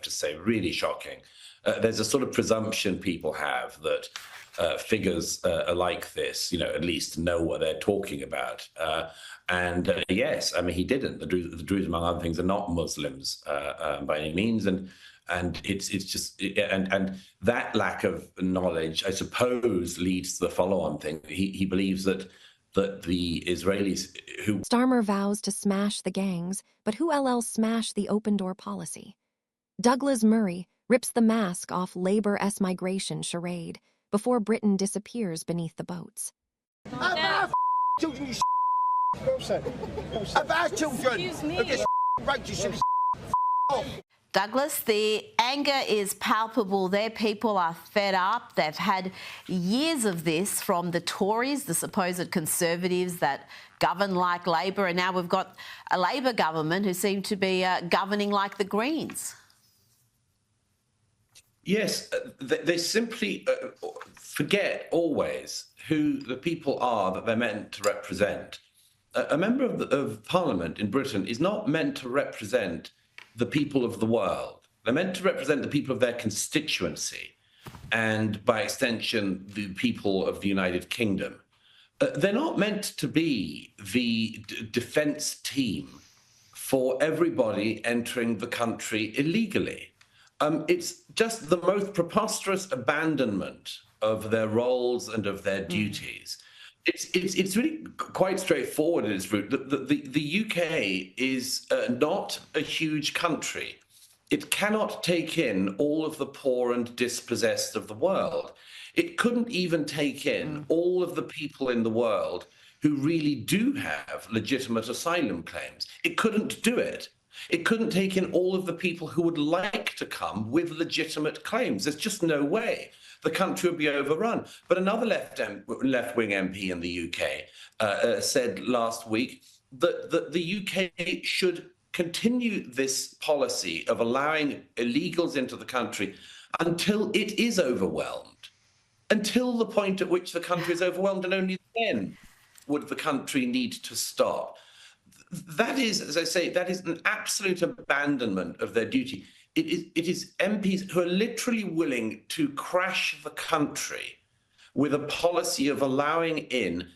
to say, really shocking. There's a sort of presumption people have that figures like this, at least know what they're talking about. Yes, I mean, he didn't. The Druze, among other things, are not Muslims by any means, and it's just and that lack of knowledge, I suppose, leads to the follow-on thing. He believes that the Israelis who... Starmer vows to smash the gangs, but who else smash the open-door policy? Douglas Murray rips the mask off Labour-S migration charade before Britain disappears beneath the boats. About children, you about children who get raped, you should off. Douglas, the anger is palpable there. People are fed up. They've had years of this from the Tories, the supposed Conservatives that govern like Labor, and now we've got a Labor government who seem to be governing like the Greens. Yes, they simply forget always who the people are that they're meant to represent. A member of Parliament in Britain is not meant to represent the people of the world. They're meant to represent the people of their constituency and, by extension, the people of the United Kingdom. They're not meant to be the defence team for everybody entering the country illegally. It's just the most preposterous abandonment of their roles and of their duties. It's really quite straightforward in its root. The UK is not a huge country. It cannot take in all of the poor and dispossessed of the world. It couldn't even take in all of the people in the world who really do have legitimate asylum claims. It couldn't do it. It couldn't take in all of the people who would like to come with legitimate claims. There's just no way. The country would be overrun. But another left-wing MP in the UK said last week that the UK should continue this policy of allowing illegals into the country until it is overwhelmed, until the point at which the country is overwhelmed, and only then would the country need to stop. That is, as I say, that is an absolute abandonment of their duty. It is MPs who are literally willing to crash the country with a policy of allowing in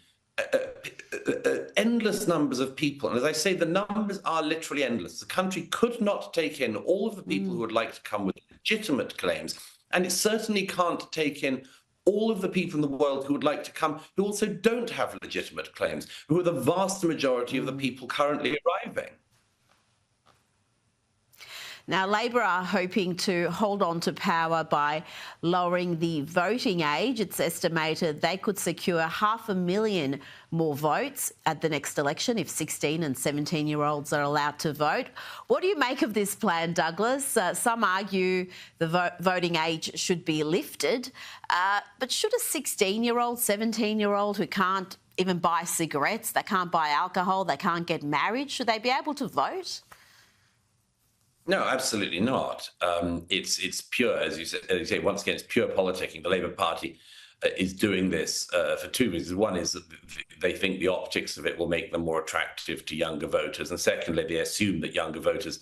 endless numbers of people. And as I say, the numbers are literally endless. The country could not take in all of the people who would like to come with legitimate claims. And it certainly can't take in all of the people in the world who would like to come who also don't have legitimate claims, who are the vast majority of the people currently arriving. Now, Labor are hoping to hold on to power by lowering the voting age. It's estimated they could secure 500,000 more votes at the next election if 16 and 17-year-olds are allowed to vote. What do you make of this plan, Douglas? Some argue the voting age should be lifted, but should a 16-year-old, 17-year-old who can't even buy cigarettes, they can't buy alcohol, they can't get married, should they be able to vote? No, absolutely not. It's pure, as you say, once again, it's pure politicking. The Labour Party is doing this for two reasons. One is that they think the optics of it will make them more attractive to younger voters. And secondly, they assume that younger voters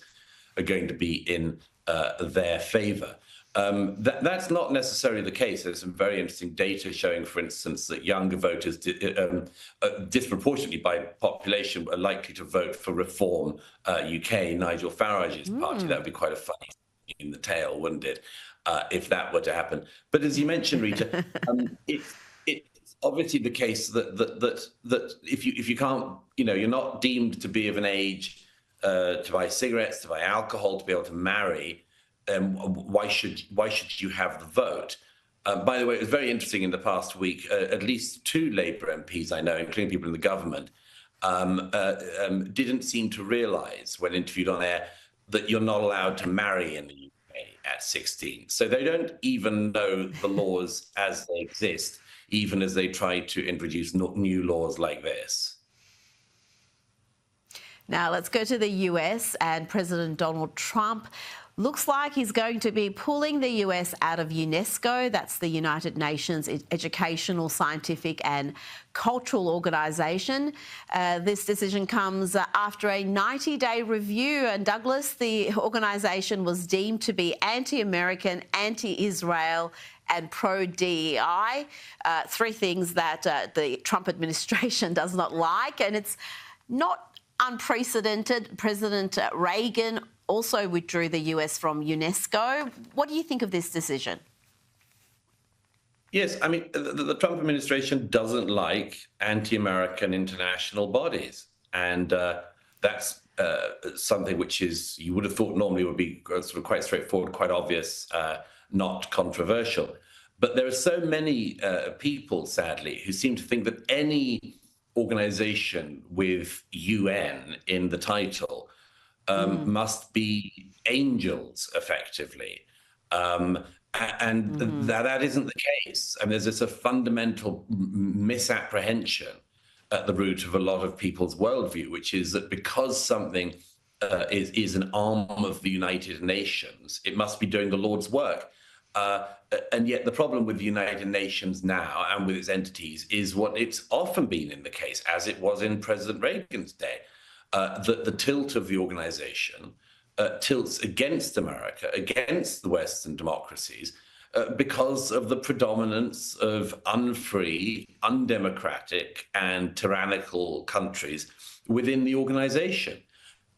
are going to be in their favour. That's not necessarily the case. There's some very interesting data showing, for instance, that younger voters disproportionately by population are likely to vote for Reform UK, Nigel Farage's party. That would be quite a funny thing in the tail, wouldn't it, if that were to happen? But as you mentioned, Rita, it's obviously the case that if you can't, you're not deemed to be of an age to buy cigarettes, to buy alcohol, to be able to marry. Why should you have the vote? By the way, it was very interesting in the past week, at least two Labour MPs I know, including people in the government, didn't seem to realise when interviewed on air that you're not allowed to marry in the UK at 16. So they don't even know the laws as they exist, even as they try to introduce new laws like this. Now, let's go to the US and President Donald Trump Looks like he's going to be pulling the US out of UNESCO. That's the United Nations Educational, Scientific and Cultural Organisation. This decision comes after a 90-day review. And Douglas, the organisation was deemed to be anti-American, anti-Israel and pro-DEI. Three things that the Trump administration does not like. And it's not unprecedented. President Reagan also withdrew the US from UNESCO. What do you think of this decision? Yes, I mean, the Trump administration doesn't like anti-American international bodies. And that's something which is, you would have thought normally would be sort of quite straightforward, quite obvious, not controversial. But there are so many people, sadly, who seem to think that any organization with UN in the title must be angels, effectively. That isn't the case. I mean, there's just a fundamental misapprehension at the root of a lot of people's worldview, which is that because something is an arm of the United Nations, it must be doing the Lord's work. And yet the problem with the United Nations now and with its entities is what it's often been in the case, as it was in President Reagan's day, that the tilt of the organization tilts against America, against the Western democracies, because of the predominance of unfree, undemocratic, and tyrannical countries within the organization.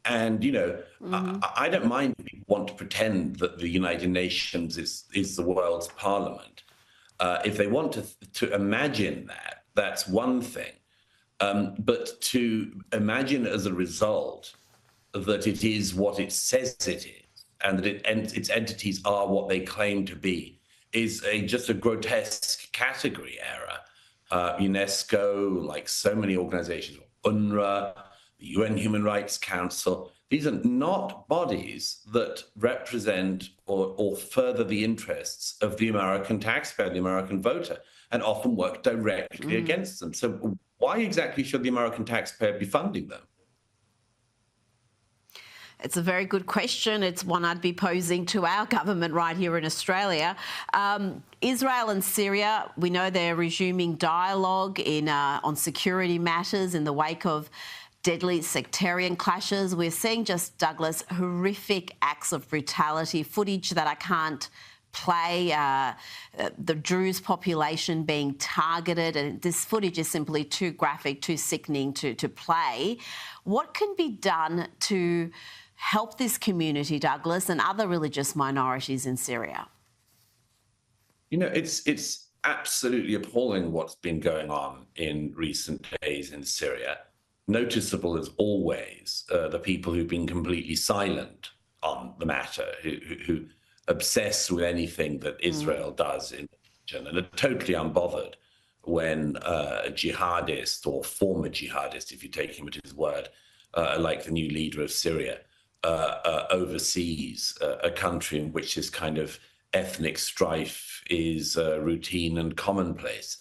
And, you know, I don't mind if people want to pretend that the United Nations is the world's parliament. If they want to imagine that, that's one thing. But to imagine as a result that it is what it says it is, and that its entities are what they claim to be, is just a grotesque category error. UNESCO, like so many organizations, UNRWA, the UN Human Rights Council, these are not bodies that represent or further the interests of the American taxpayer, the American voter, and often work directly against them. So why exactly should the American taxpayer be funding them? It's a very good question. It's one I'd be posing to our government right here in Australia. Israel and Syria, we know they're resuming dialogue on security matters in the wake of deadly sectarian clashes. We're seeing, just Douglas, horrific acts of brutality, footage that I can't play, the Druze population being targeted, and this footage is simply too graphic, too sickening to play. What can be done to help this community, Douglas, and other religious minorities in Syria? You know, it's absolutely appalling what's been going on in recent days in Syria. Noticeable as always, the people who've been completely silent on the matter, who obsess with anything that Israel does in the region and are totally unbothered when a jihadist or former jihadist, if you take him at his word, like the new leader of Syria, oversees a country in which this kind of ethnic strife is routine and commonplace.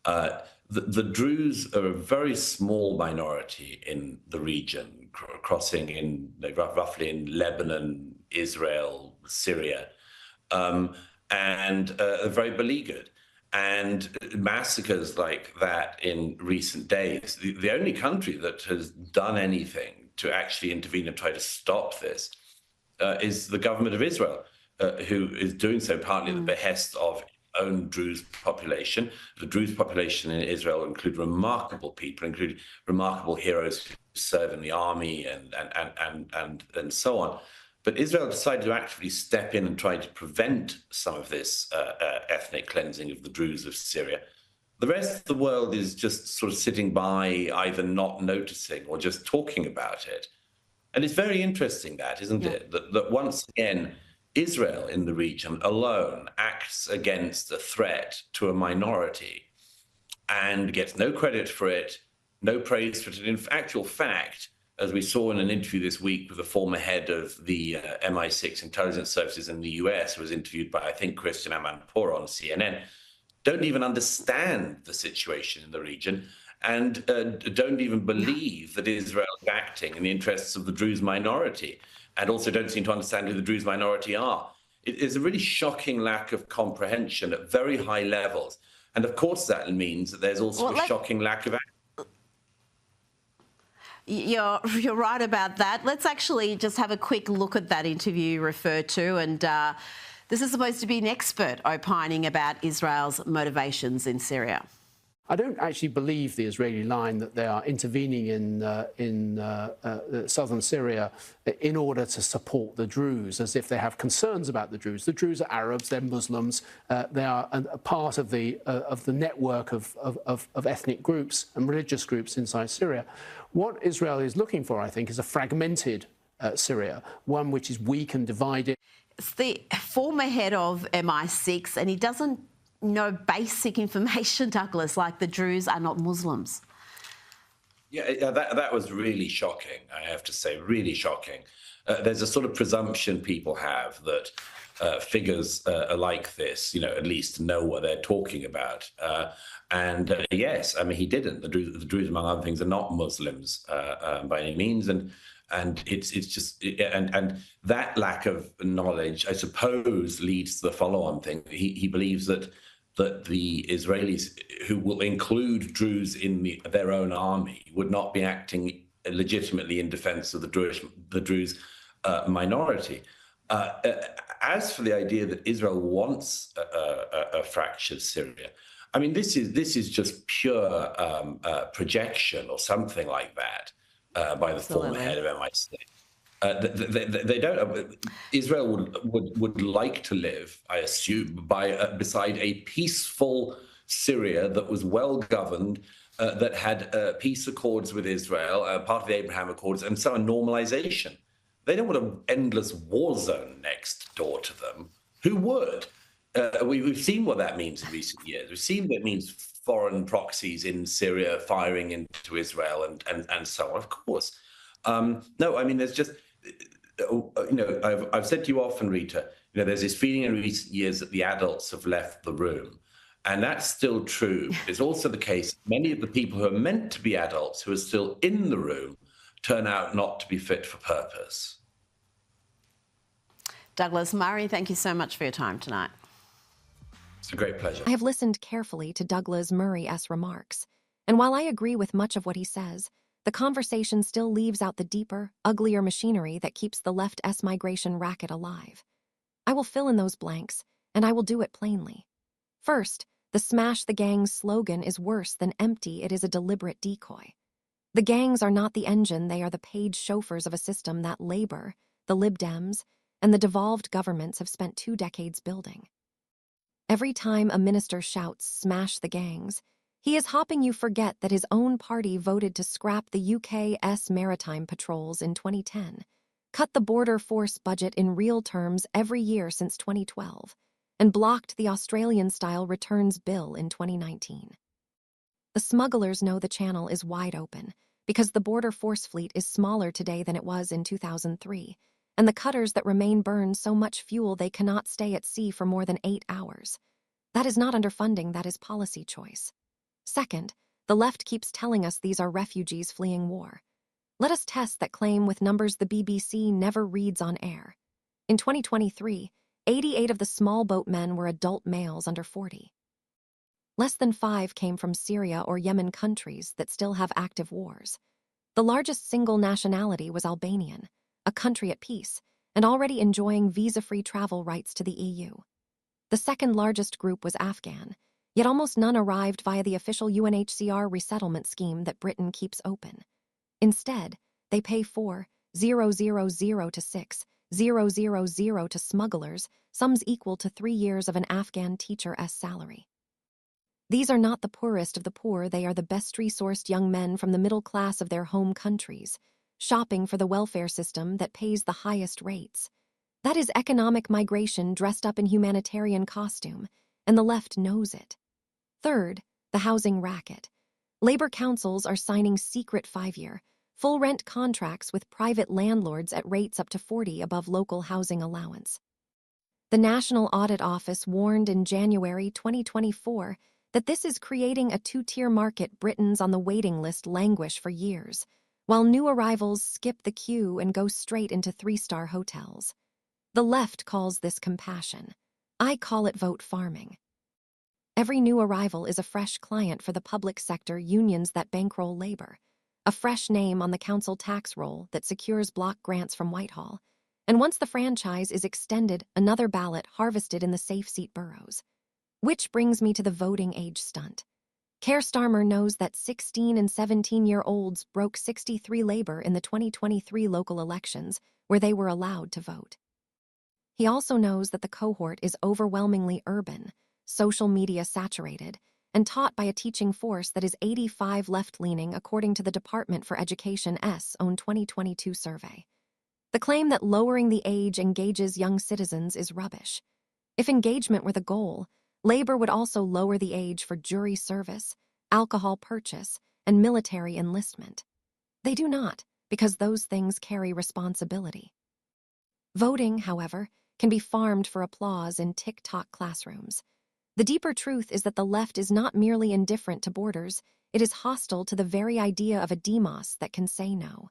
The Druze are a very small minority in the region, crossing in roughly in Lebanon, Israel, Syria, and are very beleaguered. And massacres like that in recent days, the only country that has done anything to actually intervene and try to stop this is the government of Israel, who is doing so partly at the behest of own Druze population. The Druze population in Israel include remarkable people, including remarkable heroes who serve in the army and so on. But Israel decided to actively step in and try to prevent some of this ethnic cleansing of the Druze of Syria. The rest of the world is just sort of sitting by, either not noticing or just talking about it. And it's very interesting, that, isn't it? That once again, Israel in the region alone acts against a threat to a minority and gets no credit for it, no praise for it. And in actual fact, as we saw in an interview this week with the former head of the MI6 intelligence services in the US, who was interviewed by, I think, Christian Amanpour on CNN, don't even understand the situation in the region and don't even believe that Israel is acting in the interests of the Druze minority. and also don't seem to understand who the Druze minority are. It is a really shocking lack of comprehension at very high levels. And of course, that means that there's also a shocking lack of. You're right about that. Let's actually just have a quick look at that interview you referred to. And this is supposed to be an expert opining about Israel's motivations in Syria. I don't actually believe the Israeli line that they are intervening in southern Syria in order to support the Druze, as if they have concerns about the Druze. The Druze are Arabs, they're Muslims, they are a part of the network of ethnic groups and religious groups inside Syria. What Israel is looking for, I think, is a fragmented Syria, one which is weak and divided. It's the former head of MI6, and he doesn't know basic information, Douglas, like the Druze are not Muslims. Yeah, that was really shocking, I have to say, really shocking. There's a sort of presumption people have that figures like this, at least know what they're talking about. Yes, I mean, he didn't. The Druze, among other things, are not Muslims by any means, and it's just and that lack of knowledge, I suppose, leads to the follow-on thing. He believes that the Israelis, who will include Druze in their own army, would not be acting legitimately in defense of the Druze minority. As for the idea that Israel wants a fractured Syria, I mean, this is just pure projection or something like that by the former head of MI6. They don't. Israel would like to live, I assume, beside a peaceful Syria that was well governed, that had peace accords with Israel, part of the Abraham Accords, and so a normalization. They don't want an endless war zone next door to them. Who would? We've seen what that means in recent years. We've seen what it means foreign proxies in Syria firing into Israel and so on. Of course. No, I mean, there's just, I've said to you often, Rita, there's this feeling in recent years that the adults have left the room. And that's still true. It's also the case many of the people who are meant to be adults, who are still in the room, turn out not to be fit for purpose. Douglas Murray, thank you so much for your time tonight. It's a great pleasure. I have listened carefully to Douglas Murray's remarks, and while I agree with much of what he says, the conversation still leaves out the deeper, uglier machinery that keeps the left's migration racket alive. I will fill in those blanks, and I will do it plainly. First, the Smash the Gangs slogan is worse than empty. It is a deliberate decoy. The gangs are not the engine, they are the paid chauffeurs of a system that Labour, the Lib Dems, and the devolved governments have spent 2 decades building. Every time a minister shouts, "Smash the gangs," he is hoping you forget that his own party voted to scrap the UK's maritime patrols in 2010, cut the border force budget in real terms every year since 2012, and blocked the Australian-style returns bill in 2019. The smugglers know the channel is wide open because the border force fleet is smaller today than it was in 2003, and the cutters that remain burn so much fuel they cannot stay at sea for more than 8 hours. That is not underfunding, that is policy choice. Second, the left keeps telling us these are refugees fleeing war. Let us test that claim with numbers the BBC never reads on air. In 2023, 88 of the small boat men were adult males under 40. Less than 5 came from Syria or Yemen, countries that still have active wars. The largest single nationality was Albanian, a country at peace and already enjoying visa-free travel rights to the EU. The second largest group was Afghan, yet almost none arrived via the official UNHCR resettlement scheme that Britain keeps open. Instead, they pay 4,000 to 6,000 to smugglers, sums equal to 3 years of an Afghan teacher's salary. These are not the poorest of the poor, they are the best resourced young men from the middle class of their home countries, shopping for the welfare system that pays the highest rates. That is economic migration dressed up in humanitarian costume, and the left knows it. Third, the housing racket. Labour councils are signing secret 5-year, full rent contracts with private landlords at rates up to 40 above local housing allowance. The National Audit Office warned in January 2024 that this is creating a 2-tier market. Britons on the waiting list languish for years, while new arrivals skip the queue and go straight into three-star hotels. The left calls this compassion. I call it vote farming. Every new arrival is a fresh client for the public sector unions that bankroll labor, a fresh name on the council tax roll that secures block grants from Whitehall, and once the franchise is extended, another ballot harvested in the safe seat boroughs. Which brings me to the voting age stunt. Keir Starmer knows that 16 and 17-year-olds broke 63 labor in the 2023 local elections where they were allowed to vote. He also knows that the cohort is overwhelmingly urban, social media saturated, and taught by a teaching force that is 85% left-leaning according to the Department for Education's own 2022 survey. The claim that lowering the age engages young citizens is rubbish. If engagement were the goal, Labour would also lower the age for jury service, alcohol purchase, and military enlistment. They do not, because those things carry responsibility. Voting, however, can be farmed for applause in TikTok classrooms. The deeper truth is that the left is not merely indifferent to borders, it is hostile to the very idea of a demos that can say no.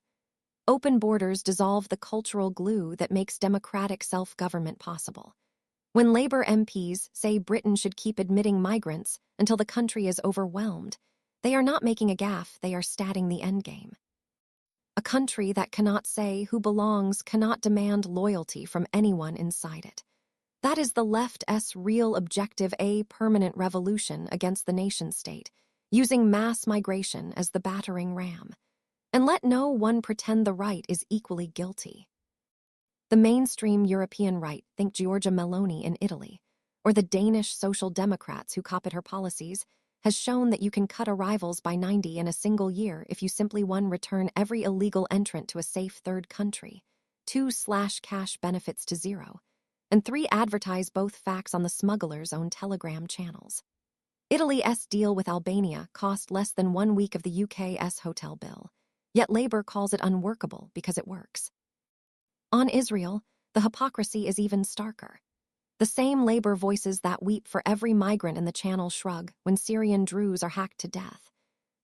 Open borders dissolve the cultural glue that makes democratic self-government possible. When Labour MPs say Britain should keep admitting migrants until the country is overwhelmed, they are not making a gaffe, they are statting the endgame. A country that cannot say who belongs cannot demand loyalty from anyone inside it. That is the left's real objective, a permanent revolution against the nation-state, using mass migration as the battering ram. And let no one pretend the right is equally guilty. The mainstream European right, think Giorgia Meloni in Italy, or the Danish Social Democrats who copied her policies, has shown that you can cut arrivals by 90 in a single year if you simply 1. Return every illegal entrant to a safe third country, 2. Slash cash benefits to 0, and 3. Advertise both facts on the smugglers' own Telegram channels. Italy's deal with Albania cost less than 1 week of the UK's hotel bill, yet Labour calls it unworkable because it works. On Israel, the hypocrisy is even starker. The same Labour voices that weep for every migrant in the Channel shrug when Syrian Druze are hacked to death.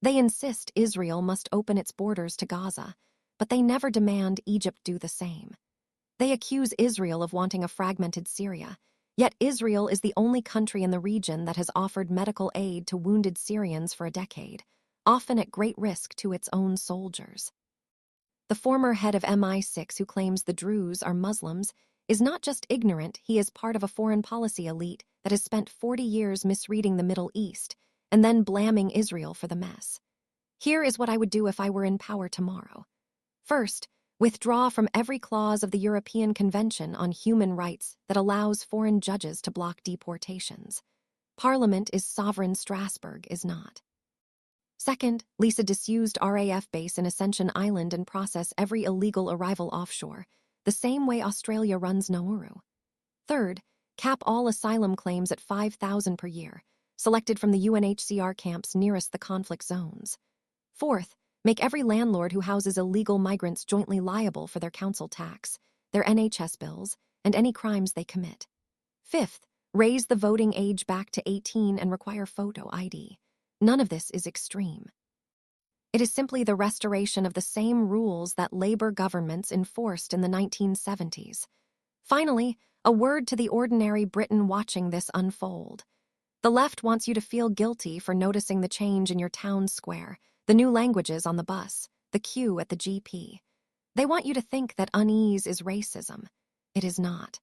They insist Israel must open its borders to Gaza, but they never demand Egypt do the same. They accuse Israel of wanting a fragmented Syria, yet Israel is the only country in the region that has offered medical aid to wounded Syrians for a decade, often at great risk to its own soldiers. The former head of MI6 who claims the Druze are Muslims is not just ignorant, he is part of a foreign policy elite that has spent 40 years misreading the Middle East and then blaming Israel for the mess. Here is what I would do if I were in power tomorrow. First, withdraw from every clause of the European Convention on Human Rights that allows foreign judges to block deportations. Parliament is sovereign, Strasbourg is not. Second, lease a disused RAF base in Ascension Island and process every illegal arrival offshore, the same way Australia runs Nauru. Third, cap all asylum claims at 5,000 per year, selected from the UNHCR camps nearest the conflict zones. Fourth, make every landlord who houses illegal migrants jointly liable for their council tax, their NHS bills, and any crimes they commit. Fifth, raise the voting age back to 18 and require photo ID. None of this is extreme. It is simply the restoration of the same rules that Labour governments enforced in the 1970s. Finally, a word to the ordinary Briton watching this unfold. The left wants you to feel guilty for noticing the change in your town square, the new languages on the bus, the queue at the GP. They want you to think that unease is racism. It is not.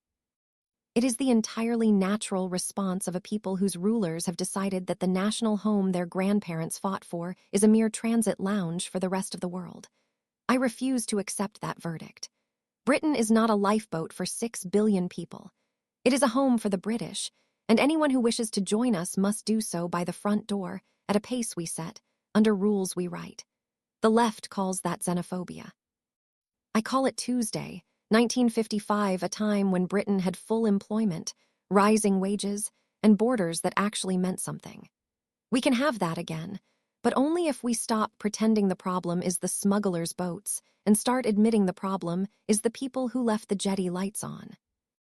It is the entirely natural response of a people whose rulers have decided that the national home their grandparents fought for is a mere transit lounge for the rest of the world. I refuse to accept that verdict. Britain is not a lifeboat for 6 billion people. It is a home for the British, and anyone who wishes to join us must do so by the front door, at a pace we set, under rules we write. The left calls that xenophobia. I call it Tuesday, 1955, a time when Britain had full employment, rising wages, and borders that actually meant something. We can have that again, but only if we stop pretending the problem is the smugglers' boats and start admitting the problem is the people who left the jetty lights on.